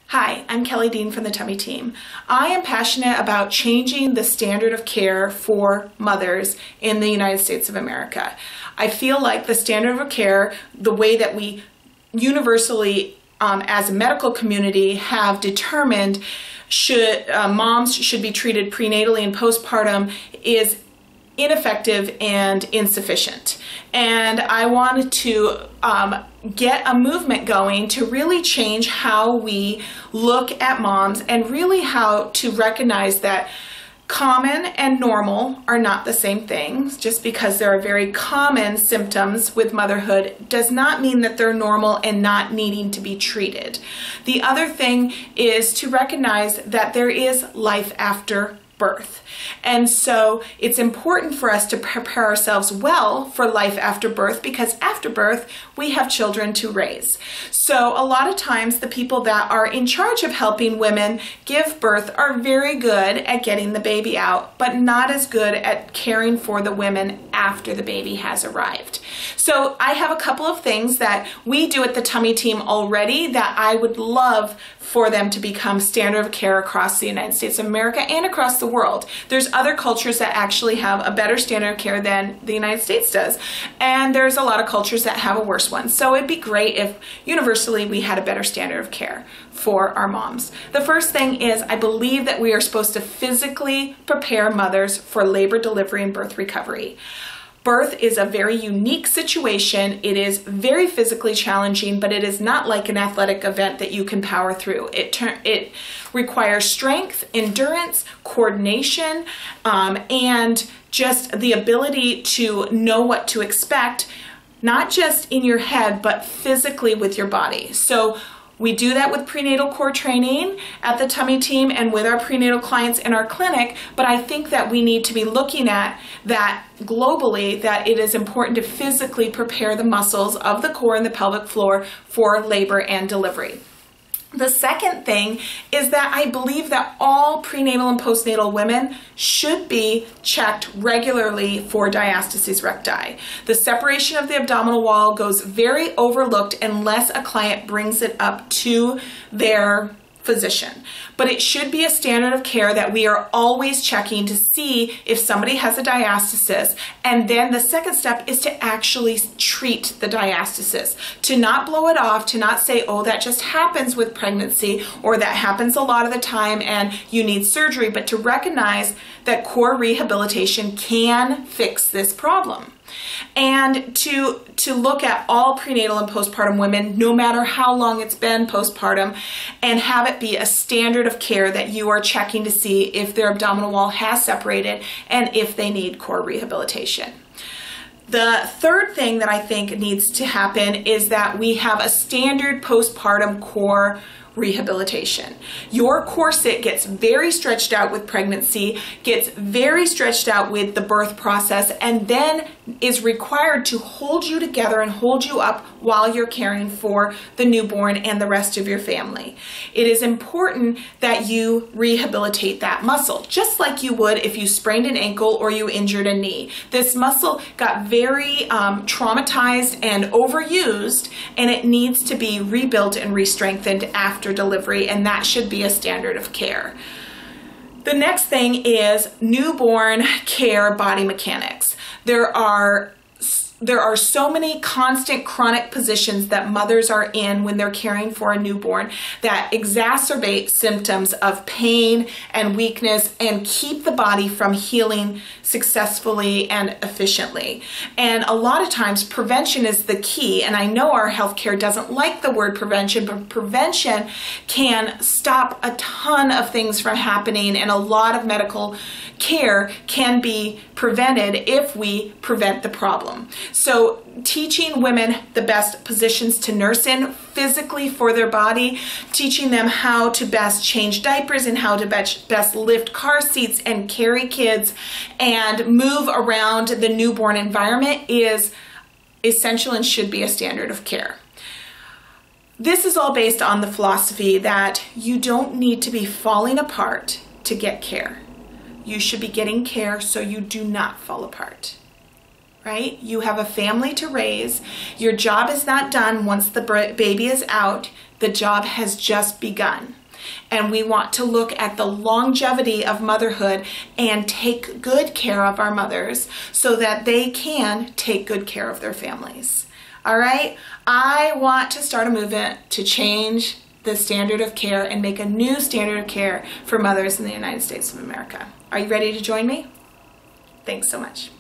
Hi, I'm Kelly Dean from the Tummy Team. I am passionate about changing the standard of care for mothers in the United States of America. I feel like the standard of care, the way that we universally as a medical community have determined moms should be treated prenatally and postpartum is ineffective and insufficient. And I wanted to get a movement going to really change how we look at moms and really how to recognize that common and normal are not the same things. Just because there are very common symptoms with motherhood does not mean that they're normal and not needing to be treated. The other thing is to recognize that there is life after birth. And so it's important for us to prepare ourselves well for life after birth, because after birth we have children to raise. So a lot of times the people that are in charge of helping women give birth are very good at getting the baby out, but not as good at caring for the women after the baby has arrived. So I have a couple of things that we do at the Tummy Team already that I would love for them to become standard of care across the United States of America and across the world. There's other cultures that actually have a better standard of care than the United States does, and there's a lot of cultures that have a worse one. So it'd be great if universally we had a better standard of care for our moms. The first thing is, I believe that we are supposed to physically prepare mothers for labor, delivery, and birth recovery. Birth is a very unique situation. It is very physically challenging, but it is not like an athletic event that you can power through. It requires strength, endurance, coordination, and just the ability to know what to expect, not just in your head, but physically with your body. So we do that with prenatal core training at the Tummy Team and with our prenatal clients in our clinic, but I think that we need to be looking at that globally, that it is important to physically prepare the muscles of the core and the pelvic floor for labor and delivery. The second thing is that I believe that all prenatal and postnatal women should be checked regularly for diastasis recti. The separation of the abdominal wall goes very overlooked unless a client brings it up to their physician. But it should be a standard of care that we are always checking to see if somebody has a diastasis. And then the second step is to actually treat the diastasis, to not blow it off, to not say, oh, that just happens with pregnancy, or that happens a lot of the time and you need surgery, but to recognize that core rehabilitation can fix this problem. And to look at all prenatal and postpartum women, no matter how long it's been postpartum, and have it be a standard of care that you are checking to see if their abdominal wall has separated and if they need core rehabilitation. The third thing that I think needs to happen is that we have a standard postpartum core rehabilitation. Your corset gets very stretched out with pregnancy, gets very stretched out with the birth process, and then is required to hold you together and hold you up while you're caring for the newborn and the rest of your family. It is important that you rehabilitate that muscle, just like you would if you sprained an ankle or you injured a knee. This muscle got very traumatized and overused, and it needs to be rebuilt and re-strengthened after delivery, and that should be a standard of care. The next thing is newborn care body mechanics. There are so many constant chronic positions that mothers are in when they're caring for a newborn that exacerbate symptoms of pain and weakness and keep the body from healing successfully and efficiently. And a lot of times prevention is the key, and I know our healthcare doesn't like the word prevention, but prevention can stop a ton of things from happening, and a lot of medical care can be prevented if we prevent the problem. So teaching women the best positions to nurse in physically for their body, teaching them how to best change diapers and how to best lift car seats and carry kids and move around the newborn environment is essential and should be a standard of care. This is all based on the philosophy that you don't need to be falling apart to get care. You should be getting care so you do not fall apart. right? You have a family to raise. Your job is not done once the baby is out. The job has just begun. And we want to look at the longevity of motherhood and take good care of our mothers so that they can take good care of their families. All right? I want to start a movement to change the standard of care and make a new standard of care for mothers in the United States of America. Are you ready to join me? Thanks so much.